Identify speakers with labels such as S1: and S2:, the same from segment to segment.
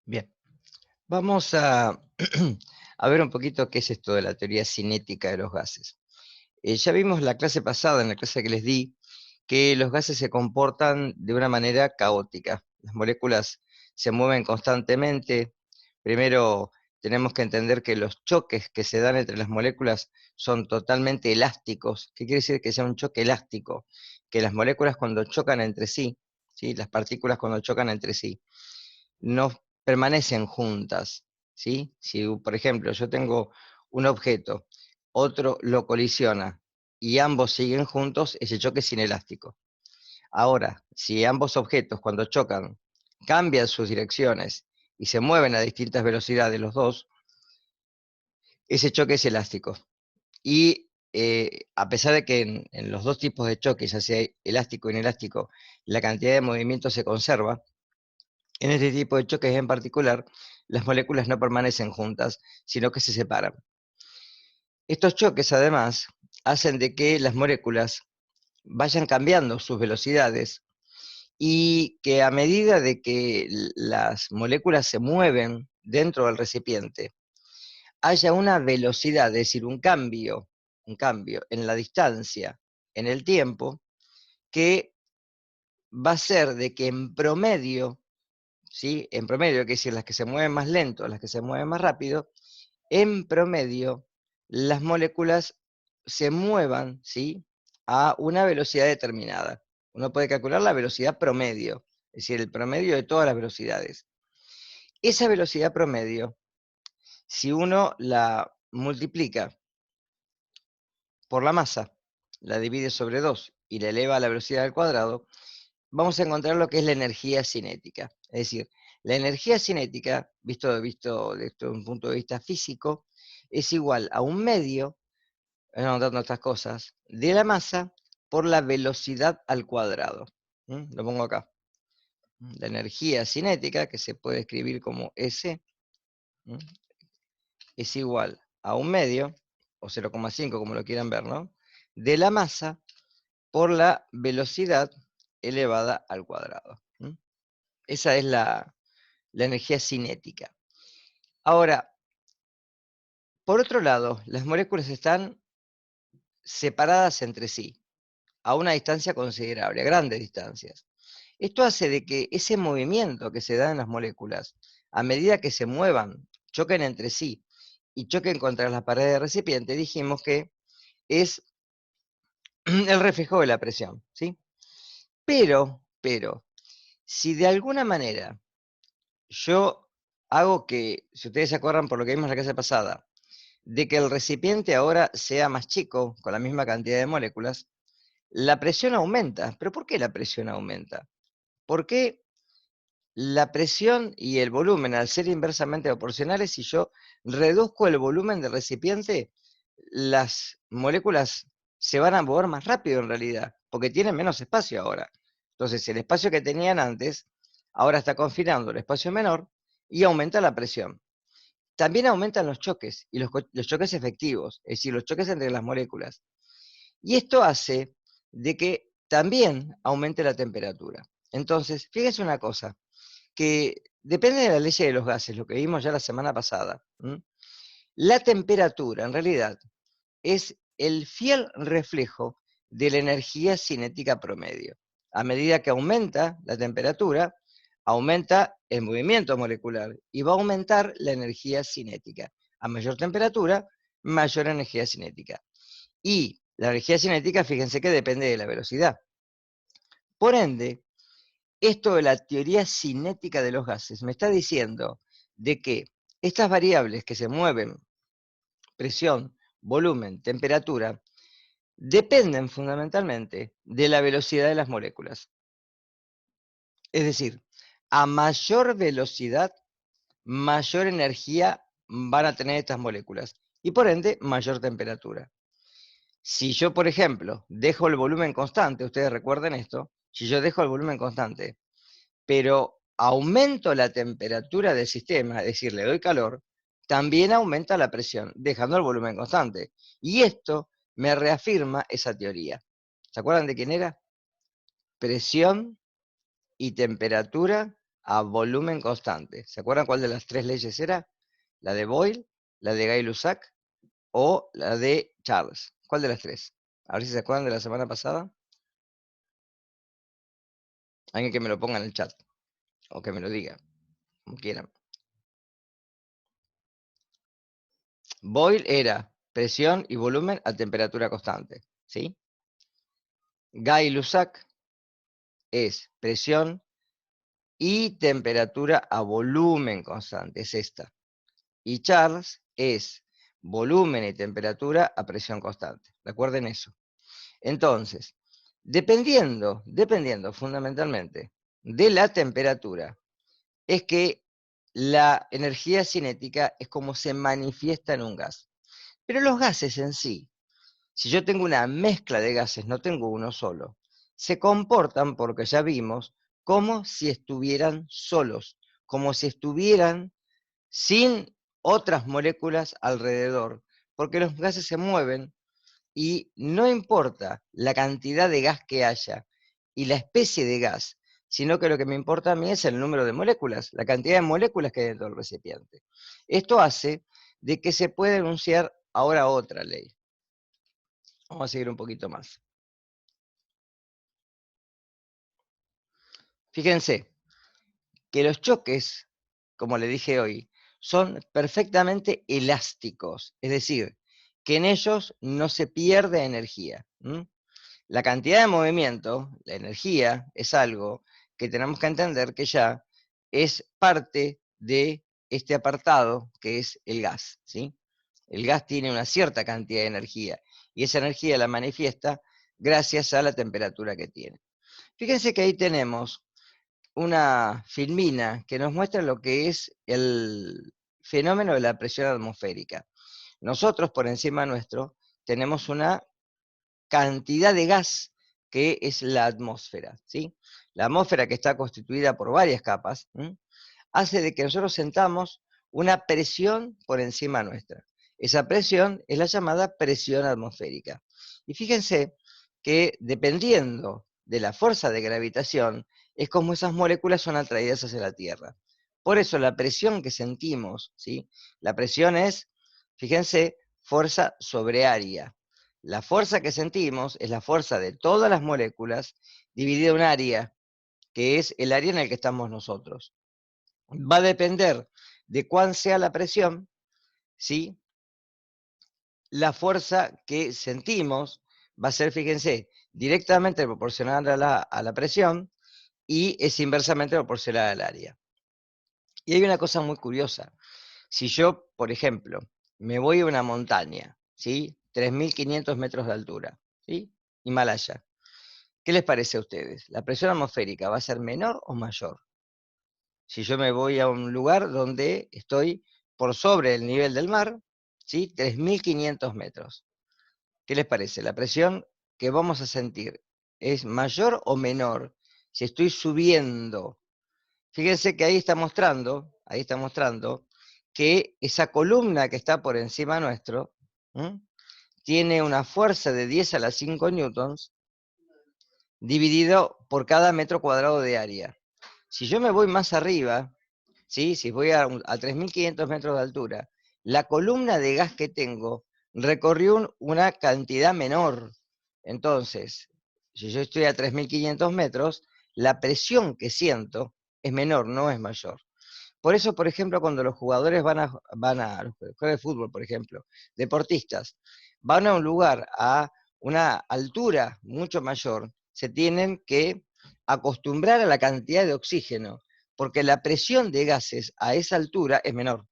S1: Bien, vamos a, a ver un poquito qué es esto de la teoría cinética de los gases. Ya vimos la clase pasada, en la clase que les di, que los gases se comportan de una manera caótica. Las moléculas se mueven constantemente. Primero tenemos que entender que los choques que se dan entre las moléculas son totalmente elásticos. ¿Qué quiere decir que sea un choque elástico? Que las moléculas cuando chocan entre sí, ¿sí? Las partículas cuando chocan entre sí, no permanecen juntas, ¿sí? Si, por ejemplo, yo tengo un objeto, otro lo colisiona y ambos siguen juntos, ese choque es inelástico. Ahora, si ambos objetos cuando chocan cambian sus direcciones y se mueven a distintas velocidades los dos, ese choque es elástico. Y a pesar de que en los dos tipos de choques, ya sea elástico e inelástico, la cantidad de movimiento se conserva, en este tipo de choques en particular, las moléculas no permanecen juntas, sino que se separan. Estos choques, además, hacen de que las moléculas vayan cambiando sus velocidades y que a medida de que las moléculas se mueven dentro del recipiente, haya una velocidad, es decir, un cambio en la distancia, en el tiempo, que va a ser de que en promedio, ¿sí? En promedio, que es decir, las que se mueven más lento, las que se mueven más rápido, en promedio, las moléculas se muevan, ¿sí? A una velocidad determinada. Uno puede calcular la velocidad promedio, es decir, el promedio de todas las velocidades. Esa velocidad promedio, si uno la multiplica por la masa, la divide sobre 2 y la eleva a la velocidad al cuadrado, vamos a encontrar lo que es la energía cinética. Es decir, la energía cinética, visto desde un punto de vista físico, es igual a un medio, anotando estas cosas, de la masa por la velocidad al cuadrado. Lo pongo acá. La energía cinética, que se puede escribir como S, ¿m? Es igual a un medio, o 0,5 como lo quieran ver, ¿no? De la masa por la velocidad elevada al cuadrado. Esa es la energía cinética. Ahora, por otro lado, las moléculas están separadas entre sí, a una distancia considerable, a grandes distancias. Esto hace de que ese movimiento que se da en las moléculas, a medida que se muevan, choquen entre sí y choquen contra las paredes del recipiente, dijimos que es el reflejo de la presión, ¿sí? Pero, si de alguna manera yo hago que, si ustedes se acuerdan por lo que vimos en la clase pasada, de que el recipiente ahora sea más chico, con la misma cantidad de moléculas, la presión aumenta. ¿Pero por qué la presión aumenta? Porque la presión y el volumen, al ser inversamente proporcionales, si yo reduzco el volumen del recipiente, las moléculas se van a mover más rápido en realidad, porque tienen menos espacio ahora. Entonces, el espacio que tenían antes, ahora está confinando el espacio menor y aumenta la presión. También aumentan los choques, y los choques efectivos, es decir, los choques entre las moléculas. Y esto hace de que también aumente la temperatura. Entonces, fíjense una cosa, que depende de la ley de los gases, lo que vimos ya la semana pasada. La temperatura, en realidad, es el fiel reflejo de la energía cinética promedio. A medida que aumenta la temperatura, aumenta el movimiento molecular y va a aumentar la energía cinética. A mayor temperatura, mayor energía cinética. Y la energía cinética, fíjense que depende de la velocidad. Por ende, esto de la teoría cinética de los gases me está diciendo de que estas variables que se mueven, presión, volumen, temperatura, dependen fundamentalmente de la velocidad de las moléculas. Es decir, a mayor velocidad, mayor energía van a tener estas moléculas y por ende mayor temperatura. Si yo, por ejemplo, dejo el volumen constante, ustedes recuerden esto, si yo dejo el volumen constante, pero aumento la temperatura del sistema, es decir, le doy calor, también aumenta la presión, dejando el volumen constante. Y esto me reafirma esa teoría. ¿Se acuerdan de quién era? Presión y temperatura a volumen constante. ¿Se acuerdan cuál de las tres leyes era? ¿La de Boyle, la de Gay-Lussac o la de Charles? ¿Cuál de las tres? A ver si se acuerdan de la semana pasada. Alguien que me lo ponga en el chat, o que me lo diga, como quieran. Boyle era presión y volumen a temperatura constante, ¿sí? Gay-Lussac es presión y temperatura a volumen constante, es esta. Y Charles es volumen y temperatura a presión constante. Recuerden eso. Entonces, dependiendo fundamentalmente de la temperatura, es que la energía cinética es como se manifiesta en un gas. Pero los gases en sí, si yo tengo una mezcla de gases, no tengo uno solo, se comportan, porque ya vimos, como si estuvieran solos, como si estuvieran sin otras moléculas alrededor, porque los gases se mueven y no importa la cantidad de gas que haya y la especie de gas, sino que lo que me importa a mí es el número de moléculas, la cantidad de moléculas que hay dentro del recipiente. Esto hace de que se pueda enunciar ahora otra ley. Vamos a seguir un poquito más. Fíjense que los choques, como le dije hoy, son perfectamente elásticos, es decir, que en ellos no se pierde energía. La cantidad de movimiento, la energía, es algo que tenemos que entender que ya es parte de este apartado que es el gas, ¿sí? El gas tiene una cierta cantidad de energía y esa energía la manifiesta gracias a la temperatura que tiene. Fíjense que ahí tenemos una filmina que nos muestra lo que es el fenómeno de la presión atmosférica. Nosotros, por encima nuestro, tenemos una cantidad de gas que es la atmósfera, ¿sí? La atmósfera, que está constituida por varias capas, hace de que nosotros sentamos una presión por encima nuestra. Esa presión es la llamada presión atmosférica. Y fíjense que dependiendo de la fuerza de gravitación, es como esas moléculas son atraídas hacia la Tierra. Por eso la presión que sentimos, ¿sí? La presión es, fíjense, fuerza sobre área. La fuerza que sentimos es la fuerza de todas las moléculas dividida en un área, que es el área en el que estamos nosotros. Va a depender de cuán sea la presión, ¿sí? La fuerza que sentimos va a ser, fíjense, directamente proporcional a la presión y es inversamente proporcional al área. Y hay una cosa muy curiosa. Si yo, por ejemplo, me voy a una montaña, ¿sí? 3.500 metros de altura, ¿sí? Himalaya. ¿Qué les parece a ustedes? ¿La presión atmosférica va a ser menor o mayor? Si yo me voy a un lugar donde estoy por sobre el nivel del mar, ¿sí? 3.500 metros. ¿Qué les parece? ¿La presión que vamos a sentir es mayor o menor si estoy subiendo? Fíjense que ahí está mostrando que esa columna que está por encima nuestro, tiene una fuerza de 10 a la 5 newtons dividido por cada metro cuadrado de área. Si yo me voy más arriba, ¿sí? Si voy a 3.500 metros de altura, la columna de gas que tengo recorrió una cantidad menor. Entonces, si yo estoy a 3.500 metros, la presión que siento es menor, no es mayor. Por eso, por ejemplo, cuando los jugadores van a los jugadores de fútbol, por ejemplo, deportistas, van a un lugar a una altura mucho mayor, se tienen que acostumbrar a la cantidad de oxígeno, porque la presión de gases a esa altura es menor.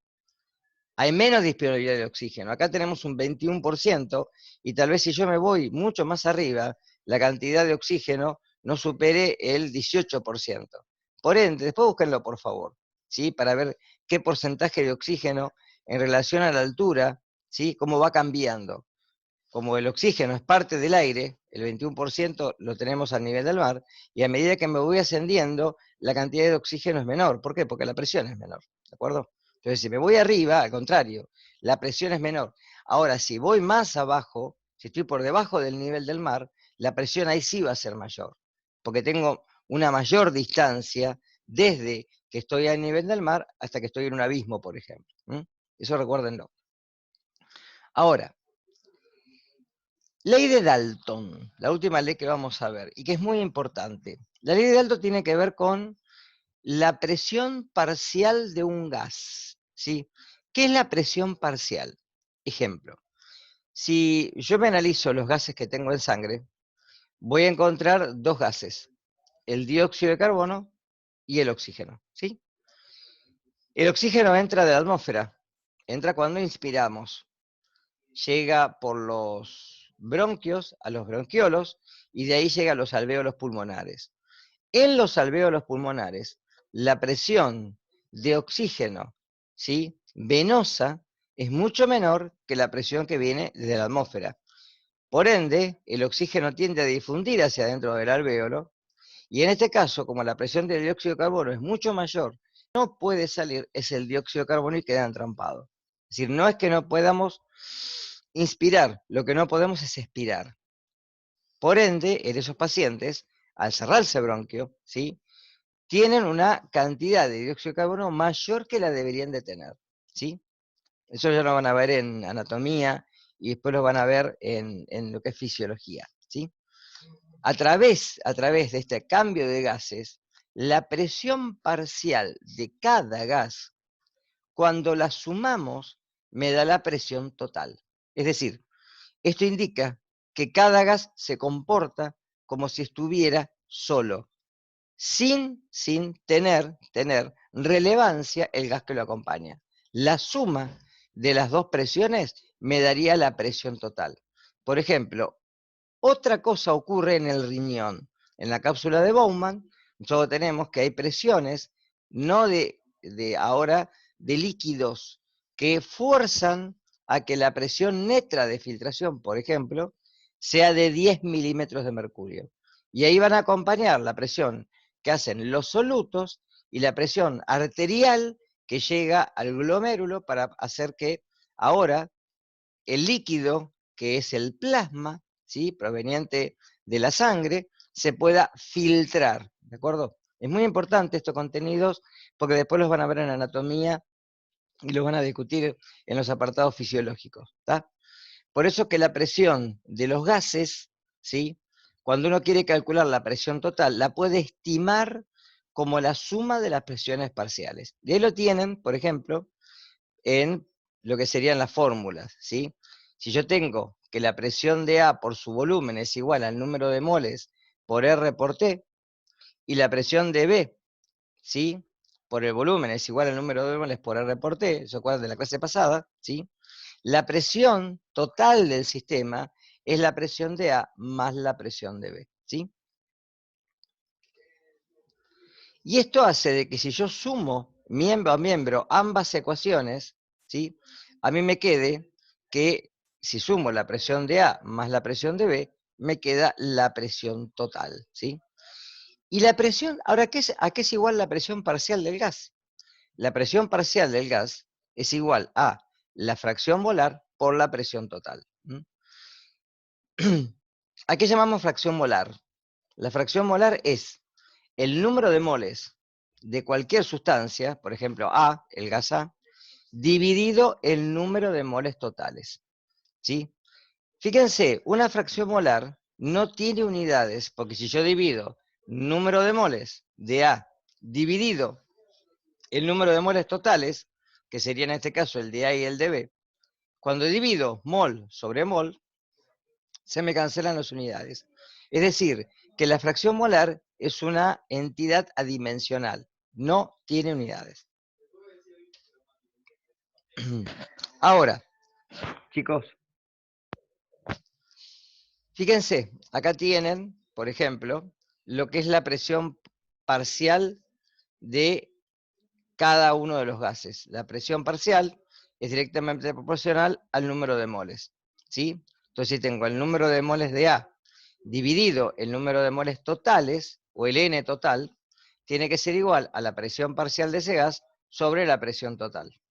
S1: Hay menos disponibilidad de oxígeno. Acá tenemos un 21% y tal vez si yo me voy mucho más arriba, la cantidad de oxígeno no supere el 18%. Por ende, después búsquenlo por favor, ¿sí? Para ver qué porcentaje de oxígeno en relación a la altura, ¿sí? Cómo va cambiando. Como el oxígeno es parte del aire, el 21% lo tenemos al nivel del mar, y a medida que me voy ascendiendo, la cantidad de oxígeno es menor. ¿Por qué? Porque la presión es menor, ¿de acuerdo? Entonces, si me voy arriba, al contrario, la presión es menor. Ahora, si voy más abajo, si estoy por debajo del nivel del mar, la presión ahí sí va a ser mayor, porque tengo una mayor distancia desde que estoy a nivel del mar hasta que estoy en un abismo, por ejemplo. Eso recuérdenlo. Ahora, ley de Dalton, la última ley que vamos a ver, y que es muy importante. La ley de Dalton tiene que ver con la presión parcial de un gas, ¿sí? ¿Qué es la presión parcial? Ejemplo, si yo me analizo los gases que tengo en sangre, voy a encontrar dos gases, el dióxido de carbono y el oxígeno, ¿sí? El oxígeno entra de la atmósfera, entra cuando inspiramos, llega por los bronquios a los bronquiolos y de ahí llega a los alvéolos pulmonares. En los alvéolos pulmonares, la presión de oxígeno, ¿sí?, venosa es mucho menor que la presión que viene de la atmósfera. Por ende, el oxígeno tiende a difundir hacia adentro del alvéolo, y en este caso, como la presión del dióxido de carbono es mucho mayor, no puede salir es el dióxido de carbono y queda entrampado. Es decir, no es que no podamos inspirar, lo que no podemos es expirar. Por ende, en esos pacientes, al cerrarse bronquio, ¿sí?, tienen una cantidad de dióxido de carbono mayor que la deberían de tener, ¿sí? Eso ya lo van a ver en anatomía y después lo van a ver en lo que es fisiología, ¿sí? A través de este cambio de gases, la presión parcial de cada gas, cuando la sumamos, me da la presión total. Es decir, esto indica que cada gas se comporta como si estuviera solo, sin tener relevancia el gas que lo acompaña. La suma de las dos presiones me daría la presión total. Por ejemplo, otra cosa ocurre en el riñón. En la cápsula de Bowman, nosotros tenemos que hay presiones, no ahora, de líquidos, que fuerzan a que la presión neta de filtración, por ejemplo, sea de 10 milímetros de mercurio. Y ahí van a acompañar la presión que hacen los solutos y la presión arterial que llega al glomérulo para hacer que ahora el líquido, que es el plasma, ¿sí?, proveniente de la sangre, se pueda filtrar, ¿de acuerdo? Es muy importante estos contenidos porque después los van a ver en anatomía y los van a discutir en los apartados fisiológicos, ¿está? Por eso que la presión de los gases, ¿sí?, cuando uno quiere calcular la presión total, la puede estimar como la suma de las presiones parciales. Y ahí lo tienen, por ejemplo, en lo que serían las fórmulas, ¿sí? Si yo tengo que la presión de A por su volumen es igual al número de moles por R por T, y la presión de B, ¿sí?, por el volumen es igual al número de moles por R por T, eso acuerdan de la clase pasada, ¿sí?, la presión total del sistema es la presión de A más la presión de B, ¿sí? Y esto hace de que si yo sumo miembro a miembro ambas ecuaciones, ¿sí?, a mí me quede que si sumo la presión de A más la presión de B, me queda la presión total, ¿sí? Y la presión, ahora, ¿a qué es igual la presión parcial del gas? La presión parcial del gas es igual a la fracción molar por la presión total. ¿A qué llamamos fracción molar? La fracción molar es el número de moles de cualquier sustancia, por ejemplo A, el gas A, dividido el número de moles totales, ¿sí? Fíjense, una fracción molar no tiene unidades, porque si yo divido número de moles de A dividido el número de moles totales, que sería en este caso el de A y el de B, cuando divido mol sobre mol, se me cancelan las unidades. Es decir, que la fracción molar es una entidad adimensional, no tiene unidades. Ahora, chicos, fíjense, acá tienen, por ejemplo, lo que es la presión parcial de cada uno de los gases. La presión parcial es directamente proporcional al número de moles, ¿sí? Entonces, si tengo el número de moles de A dividido el número de moles totales, o el N total, tiene que ser igual a la presión parcial de ese gas sobre la presión total.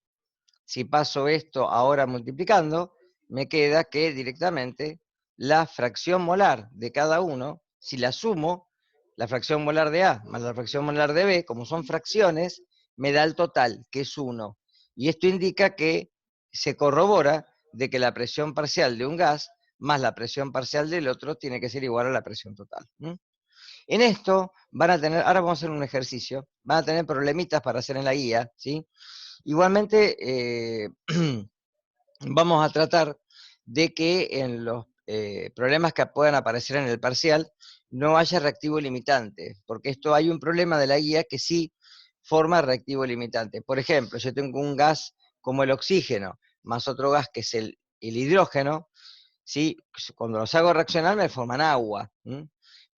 S1: Si paso esto ahora multiplicando, me queda que directamente la fracción molar de cada uno, si la sumo, la fracción molar de A más la fracción molar de B, como son fracciones, me da el total, que es 1. Y esto indica que se corrobora de que la presión parcial de un gas más la presión parcial del otro tiene que ser igual a la presión total. En esto van a tener, ahora vamos a hacer un ejercicio, van a tener problemitas para hacer en la guía, ¿sí? Igualmente, vamos a tratar de que en los problemas que puedan aparecer en el parcial no haya reactivo limitante, porque esto hay un problema de la guía que sí forma reactivo limitante. Por ejemplo, yo tengo un gas como el oxígeno, más otro gas que es el hidrógeno, ¿sí? Cuando los hago reaccionar me forman agua.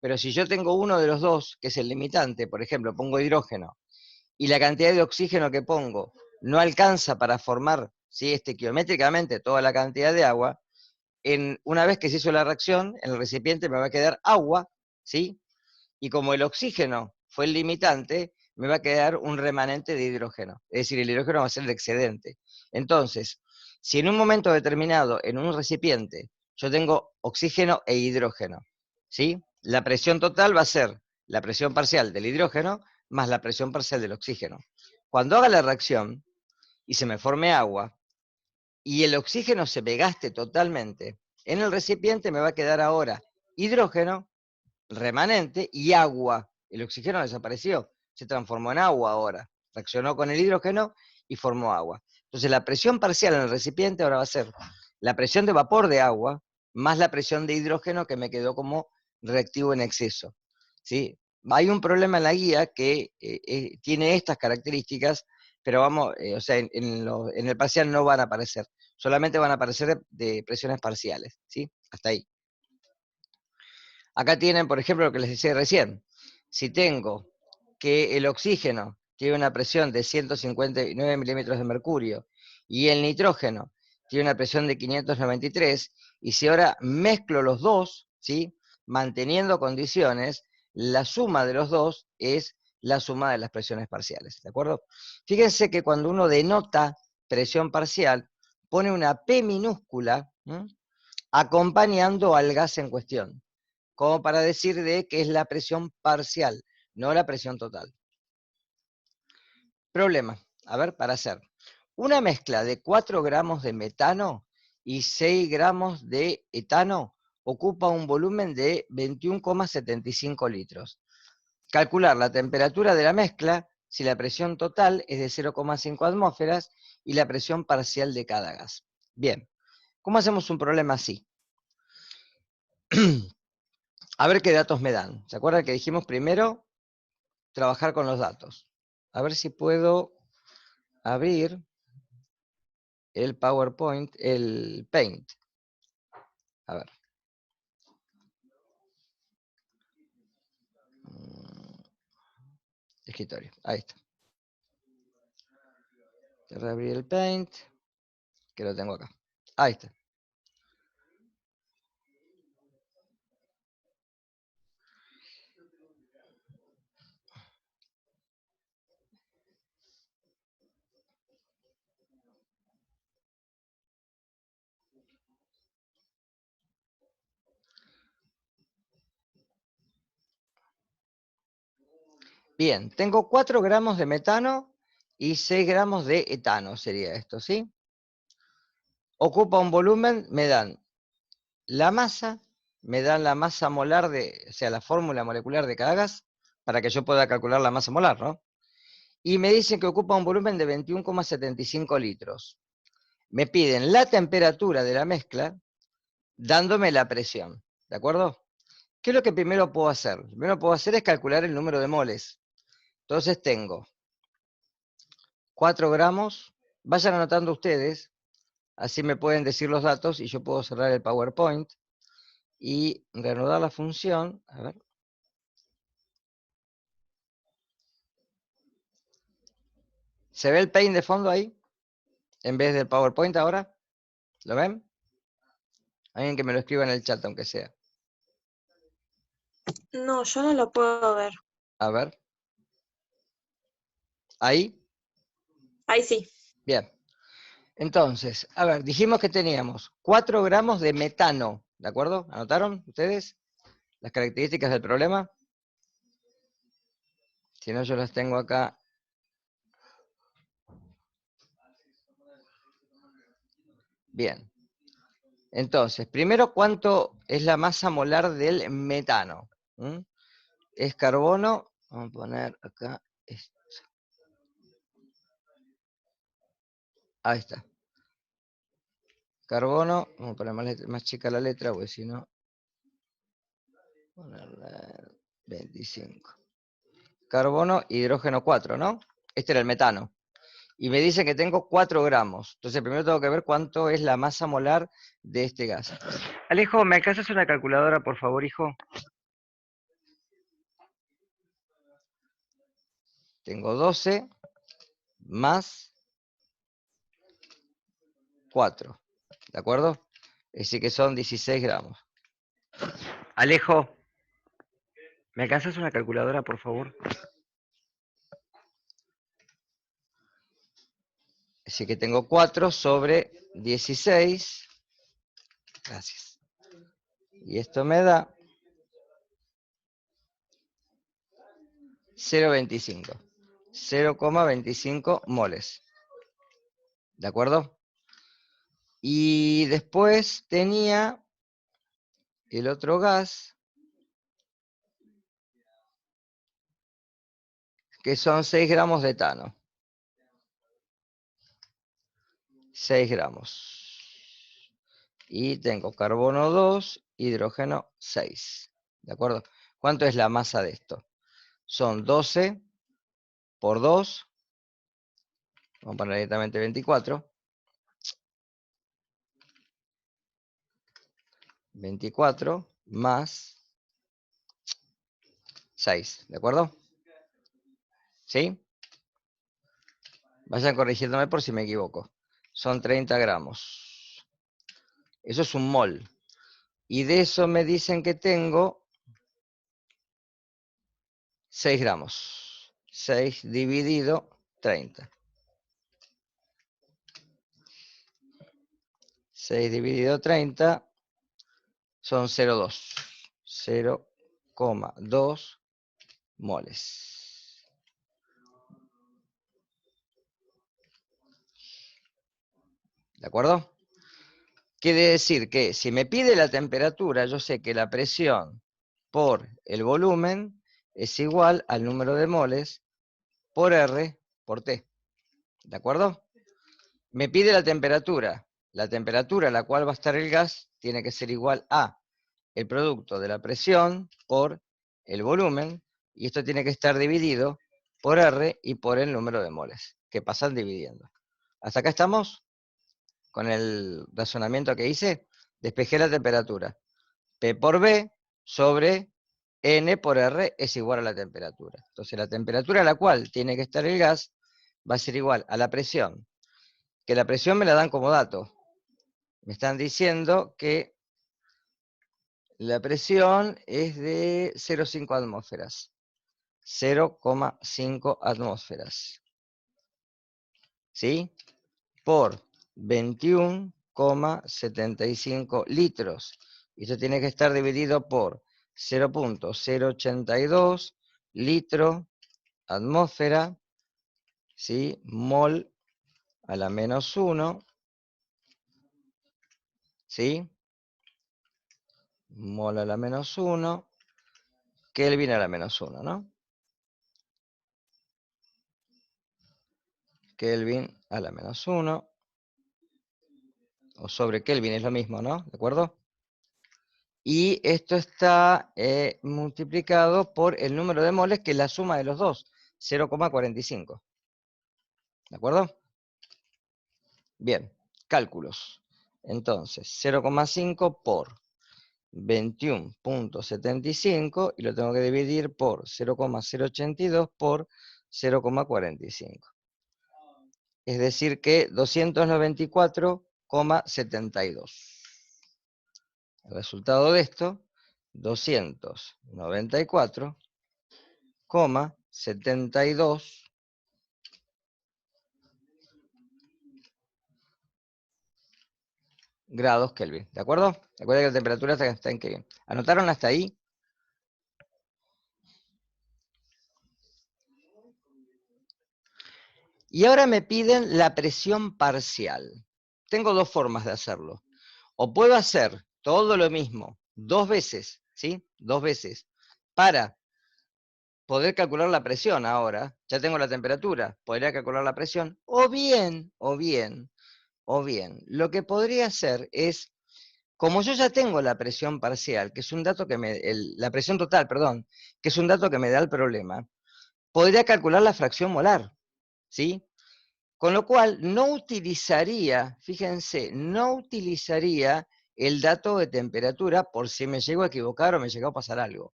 S1: Pero si yo tengo uno de los dos, que es el limitante, por ejemplo, pongo hidrógeno, y la cantidad de oxígeno que pongo no alcanza para formar, ¿sí? Estequiométricamente toda la cantidad de agua, una vez que se hizo la reacción, en el recipiente me va a quedar agua, ¿sí? Y como el oxígeno fue el limitante, me va a quedar un remanente de hidrógeno. Es decir, el hidrógeno va a ser el excedente. Entonces, si en un momento determinado, en un recipiente, yo tengo oxígeno e hidrógeno, ¿sí? La presión total va a ser la presión parcial del hidrógeno más la presión parcial del oxígeno. Cuando haga la reacción y se me forme agua, y el oxígeno se me gaste totalmente, en el recipiente me va a quedar ahora hidrógeno remanente y agua. El oxígeno desapareció, se transformó en agua ahora. Reaccionó con el hidrógeno y formó agua. Entonces la presión parcial en el recipiente ahora va a ser la presión de vapor de agua más la presión de hidrógeno que me quedó como reactivo en exceso. ¿Sí? Hay un problema en la guía que tiene estas características, pero vamos, o sea, en el parcial no van a aparecer, solamente van a aparecer de presiones parciales. ¿Sí? Hasta ahí. Acá tienen, por ejemplo, lo que les decía recién. Si tengo que el oxígeno tiene una presión de 159 milímetros de mercurio y el nitrógeno tiene una presión de 593, y si ahora mezclo los dos, ¿sí? Manteniendo condiciones, la suma de los dos es la suma de las presiones parciales, ¿de acuerdo? Fíjense que cuando uno denota presión parcial, pone una P minúscula, acompañando al gas en cuestión, como para decir de que es la presión parcial, no la presión total. Problema, a ver, para hacer una mezcla de 4 gramos de metano y 6 gramos de etano ocupa un volumen de 21,75 litros. Calcular la temperatura de la mezcla si la presión total es de 0,5 atmósferas y la presión parcial de cada gas. Bien, ¿cómo hacemos un problema así? A ver qué datos me dan. ¿Se acuerdan que dijimos primero trabajar con los datos? A ver si puedo abrir el PowerPoint, el Paint. A ver. Escritorio. Ahí está. Voy a abrir el Paint, que lo tengo acá. Ahí está. Bien, tengo 4 gramos de metano y 6 gramos de etano, sería esto, ¿sí? Ocupa un volumen, me dan la masa, me dan la masa molar o sea, la fórmula molecular de cada gas, para que yo pueda calcular la masa molar, ¿no? Y me dicen que ocupa un volumen de 21,75 litros. Me piden la temperatura de la mezcla, dándome la presión, ¿de acuerdo? ¿Qué es lo que primero puedo hacer? Lo primero que puedo hacer es calcular el número de moles. Entonces tengo 4 gramos, vayan anotando ustedes, así me pueden decir los datos y yo puedo cerrar el PowerPoint y reanudar la función. A ver. ¿Se ve el Paint de fondo ahí? En vez del PowerPoint ahora. ¿Lo ven? Alguien que me lo escriba en el chat, aunque sea.
S2: No, yo no lo puedo ver.
S1: A ver. ¿Ahí?
S2: Ahí sí.
S1: Bien. Entonces, a ver, dijimos que teníamos 4 gramos de metano, ¿de acuerdo? ¿Anotaron ustedes las características del problema? Si no, yo las tengo acá. Bien. Entonces, primero, ¿cuánto es la masa molar del metano? ¿Mm? Es carbono. Vamos a poner acá esto. Ahí está. Carbono. Vamos a poner más chica la letra, porque si no. Ponerle 25. Carbono, hidrógeno 4, ¿no? Este era el metano. Y me dice que tengo 4 gramos. Entonces primero tengo que ver cuánto es la masa molar de este gas. Alejo, ¿me alcanzas una calculadora, por favor, hijo? Tengo 12 más 4. ¿De acuerdo? Es decir que son 16 gramos. Alejo, ¿me alcanzas una calculadora, por favor? Así que tengo 4 sobre 16. Gracias. Y esto me da 0,25. 0,25 moles. ¿De acuerdo? Y después tenía el otro gas, que son 6 gramos de etano. 6 gramos. Y tengo carbono 2, hidrógeno 6. ¿De acuerdo? ¿Cuánto es la masa de esto? Son 12 por 2. Vamos a poner directamente 24. 24 más 6. ¿De acuerdo? ¿Sí? Vayan corrigiéndome por si me equivoco. Son 30 gramos. Eso es un mol. Y de eso me dicen que tengo 6 gramos. 6 dividido 30. 6 dividido 30 son 0,2. 0,2 moles. ¿De acuerdo? Quiere decir que si me pide la temperatura, yo sé que la presión por el volumen es igual al número de moles por R por T. ¿De acuerdo? Me pide la temperatura. La temperatura a la cual va a estar el gas tiene que ser igual a el producto de la presión por el volumen, y esto tiene que estar dividido por R y por el número de moles, que pasan dividiendo. ¿Hasta acá estamos? Con el razonamiento que hice, despejé la temperatura. P por B sobre N por R es igual a la temperatura. Entonces la temperatura a la cual tiene que estar el gas va a ser igual a la presión, que la presión me la dan como dato. Me están diciendo que la presión es de 0,5 atmósferas. 0,5 atmósferas. ¿Sí? Por 21,75 litros. Y esto tiene que estar dividido por 0,082 litro atmósfera, ¿sí? Mol a la menos 1, ¿sí? Mol a la menos 1, Kelvin a la menos 1, ¿no? Kelvin a la menos 1, o sobre Kelvin es lo mismo, ¿no? ¿De acuerdo? Y esto está multiplicado por el número de moles, que es la suma de los dos, 0,45. ¿De acuerdo? Bien, cálculos. Entonces, 0,5 por 21,75 y lo tengo que dividir por 0,082 por 0,45. Es decir que 294,72. El resultado de esto, 294,72 grados Kelvin. ¿De acuerdo? Recuerda que la temperatura está en Kelvin. ¿Anotaron hasta ahí? Y ahora me piden la presión parcial. Tengo dos formas de hacerlo. O puedo hacer todo lo mismo, dos veces, ¿sí? Dos veces, para poder calcular la presión ahora. Ya tengo la temperatura, podría calcular la presión. O bien, lo que podría hacer es, como yo ya tengo la presión parcial, que es un dato que la presión total, perdón, que es un dato que me da el problema, podría calcular la fracción molar, ¿sí? Con lo cual, no utilizaría, fíjense, no utilizaría el dato de temperatura por si me llego a equivocar o me llegó a pasar algo.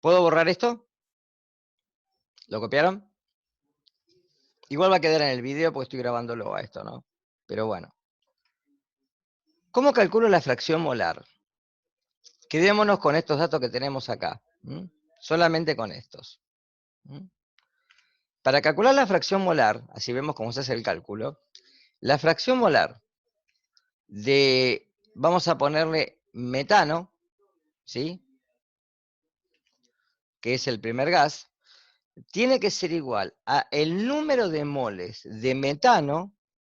S1: ¿Puedo borrar esto? ¿Lo copiaron? Igual va a quedar en el video porque estoy grabándolo a esto, ¿no? Pero bueno. ¿Cómo calculo la fracción molar? Quedémonos con estos datos que tenemos acá. Solamente con estos. Para calcular la fracción molar, así vemos cómo se hace el cálculo, la fracción molar de, vamos a ponerle metano, ¿sí? Que es el primer gas, tiene que ser igual a el número de moles de metano,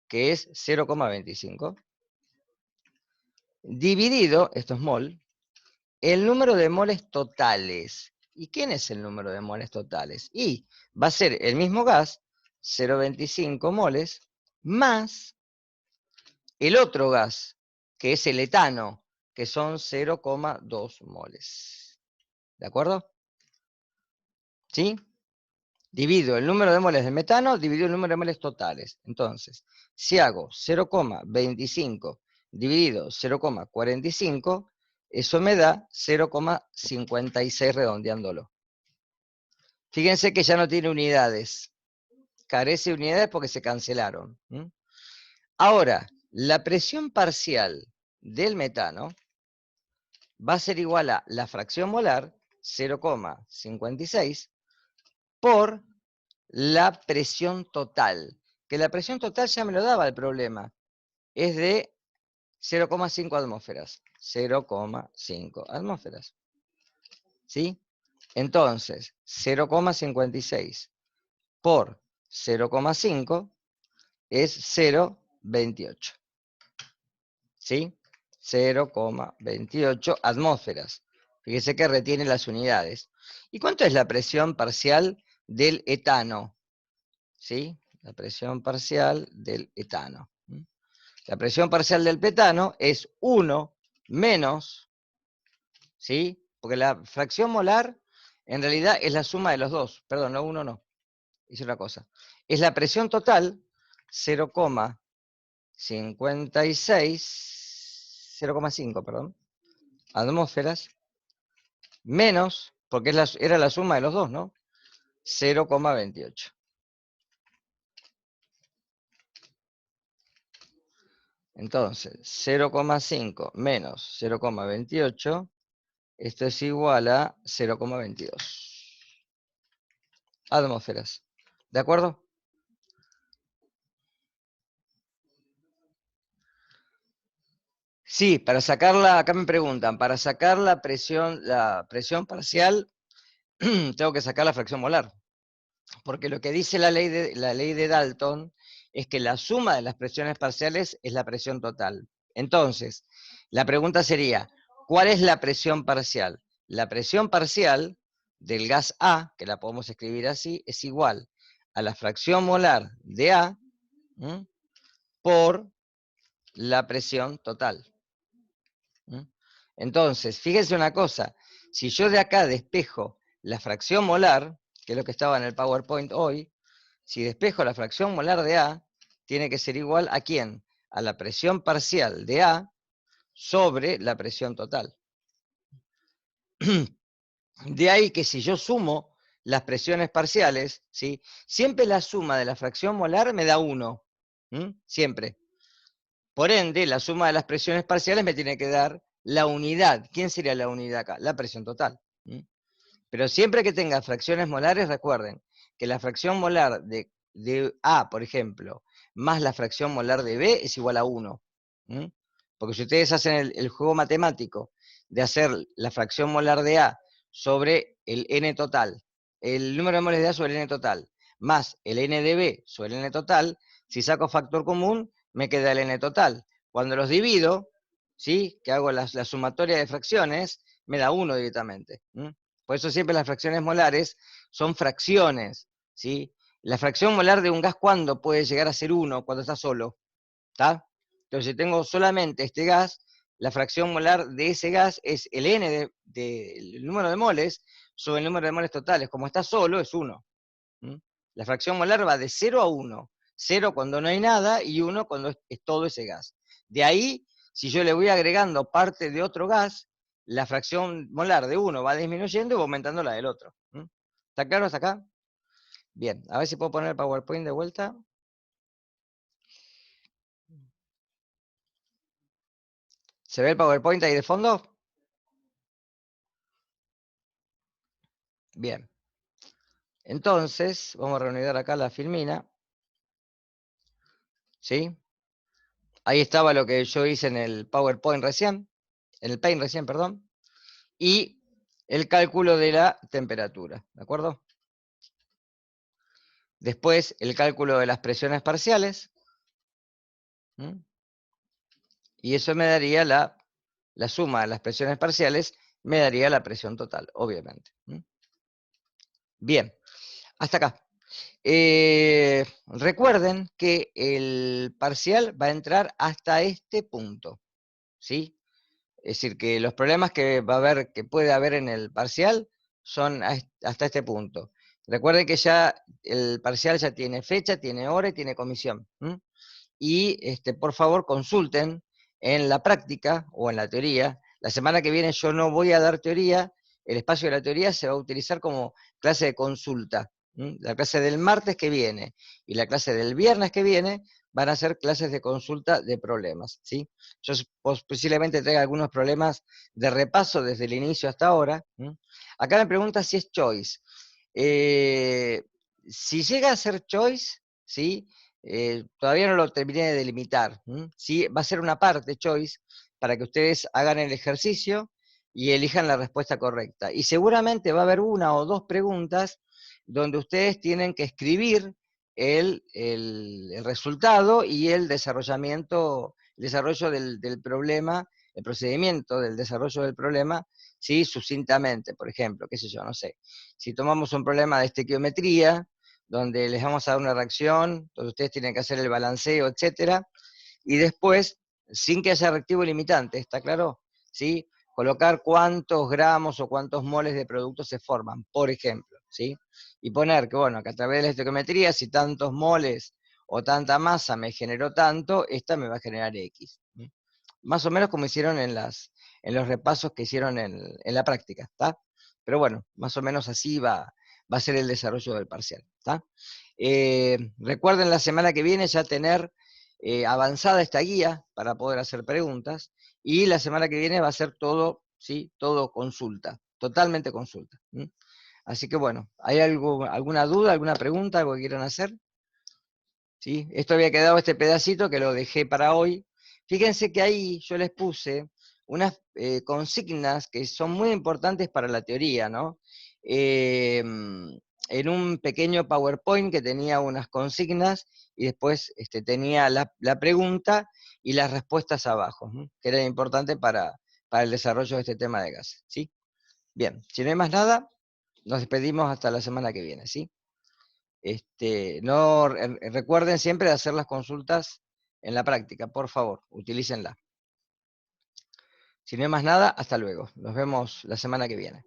S1: que es 0,25, dividido, esto es mol, el número de moles totales. ¿Y quién es el número de moles totales? Y va a ser el mismo gas, 0,25 moles, más el otro gas, que es el etano, que son 0,2 moles. ¿De acuerdo? ¿Sí? Divido el número de moles de metano, dividido el número de moles totales. Entonces, si hago 0,25 dividido 0,45, eso me da 0,56 redondeándolo. Fíjense que ya no tiene unidades. Carece de unidades porque se cancelaron. Ahora, la presión parcial del metano va a ser igual a la fracción molar, 0,56, por la presión total. Que la presión total ya me lo daba el problema. Es de 0,5 atmósferas. 0,5 atmósferas. ¿Sí? Entonces, 0,56 por 0,5 es 0,28. ¿Sí? 0,28 atmósferas. Fíjese que retiene las unidades. ¿Y cuánto es la presión parcial del etano? ¿Sí? La presión parcial del etano. La presión parcial del petano es 1 menos, ¿sí? Porque la fracción molar en realidad es la suma de los dos. Perdón, no, 1 no. Hice otra cosa. Es la presión total, 0,56, 0,5, perdón, atmósferas, menos, porque era la suma de los dos, ¿no? 0,28. Entonces, 0,5 menos 0,28, esto es igual a 0,22 atmósferas. ¿De acuerdo? Sí, para sacarla, acá me preguntan, para sacar la presión parcial, tengo que sacar la fracción molar. Porque lo que dice la ley de Dalton es que la suma de las presiones parciales es la presión total. Entonces, la pregunta sería, ¿cuál es la presión parcial? La presión parcial del gas A, que la podemos escribir así, es igual a la fracción molar de A por la presión total. Entonces, fíjense una cosa, si yo de acá despejo la fracción molar, que es lo que estaba en el PowerPoint hoy, si despejo la fracción molar de A, tiene que ser igual a ¿quién? A la presión parcial de A sobre la presión total. De ahí que si yo sumo las presiones parciales, ¿sí? Siempre la suma de la fracción molar me da 1. Siempre. Por ende, la suma de las presiones parciales me tiene que dar la unidad. ¿Quién sería la unidad acá? La presión total. Pero siempre que tenga fracciones molares, recuerden que la fracción molar de A, por ejemplo, más la fracción molar de B es igual a 1. Porque si ustedes hacen el juego matemático de hacer la fracción molar de A sobre el N total, el número de moles de A sobre el N total, más el n de b sobre el n total. Si saco factor común, me queda el n total. Cuando los divido, ¿sí? Que hago la sumatoria de fracciones, me da 1 directamente. Por eso siempre las fracciones molares son fracciones, ¿sí? La fracción molar de un gas, ¿cuándo puede llegar a ser 1? Cuando está solo, ¿está? Entonces, si tengo solamente este gas, la fracción molar de ese gas es el n el número de moles sobre el número de moles totales. Como está solo, es 1. La fracción molar va de 0 a 1. 0 cuando no hay nada y 1 cuando es todo ese gas. De ahí, si yo le voy agregando parte de otro gas, la fracción molar de uno va disminuyendo y va aumentando la del otro. ¿Está claro hasta acá? Bien, a ver si puedo poner el PowerPoint de vuelta. ¿Se ve el PowerPoint ahí de fondo? Bien. Entonces, vamos a reunir acá la filmina. ¿Sí? Ahí estaba lo que yo hice en el PowerPoint recién, en el Paint recién, perdón. Y el cálculo de la temperatura, ¿de acuerdo? Después el cálculo de las presiones parciales. Y eso me daría la suma de las presiones parciales, me daría la presión total, obviamente. Bien, hasta acá. Recuerden que el parcial va a entrar hasta este punto, ¿sí? Es decir, que los problemas que va a haber, que puede haber en el parcial, son hasta este punto. Recuerden que ya el parcial ya tiene fecha, tiene hora y tiene comisión. Y por favor consulten en la práctica o en la teoría. La semana que viene yo no voy a dar teoría, el espacio de la teoría se va a utilizar como clase de consulta. La clase del martes que viene y la clase del viernes que viene van a ser clases de consulta de problemas, ¿sí? Yo posiblemente traiga algunos problemas de repaso desde el inicio hasta ahora. Acá me pregunta si es choice. Si llega a ser choice, ¿sí? Todavía no lo terminé de delimitar. ¿Sí? Va a ser una parte choice para que ustedes hagan el ejercicio y elijan la respuesta correcta. Y seguramente va a haber una o dos preguntas donde ustedes tienen que escribir el resultado y el desarrollo del problema, el procedimiento del desarrollo del problema, ¿sí? Sucintamente, por ejemplo, qué sé yo, no sé. Si tomamos un problema de estequiometría, donde les vamos a dar una reacción, donde ustedes tienen que hacer el balanceo, etcétera, y después, sin que haya reactivo limitante, ¿está claro? ¿Sí? Colocar cuántos gramos o cuántos moles de producto se forman, por ejemplo, ¿sí? Y poner que, bueno, que a través de la estequiometría, si tantos moles o tanta masa me generó tanto, esta me va a generar X. Más o menos como hicieron en los repasos que hicieron en la práctica, ¿está? Pero bueno, más o menos así va a ser el desarrollo del parcial, ¿está? Recuerden la semana que viene ya tener avanzada esta guía para poder hacer preguntas, y la semana que viene va a ser todo, ¿sí? Todo consulta, totalmente consulta. Así que bueno, ¿hay alguna duda, alguna pregunta, algo que quieran hacer? ¿Sí? Esto había quedado este pedacito que lo dejé para hoy. Fíjense que ahí yo les puse unas consignas que son muy importantes para la teoría, ¿no? En un pequeño PowerPoint que tenía unas consignas y después tenía la pregunta y las respuestas abajo, que era importante para el desarrollo de este tema de gases, ¿sí? Bien, si no hay más nada, nos despedimos hasta la semana que viene, ¿sí? No, recuerden siempre de hacer las consultas en la práctica, por favor, utilícenla. Si no hay más nada, hasta luego. Nos vemos la semana que viene.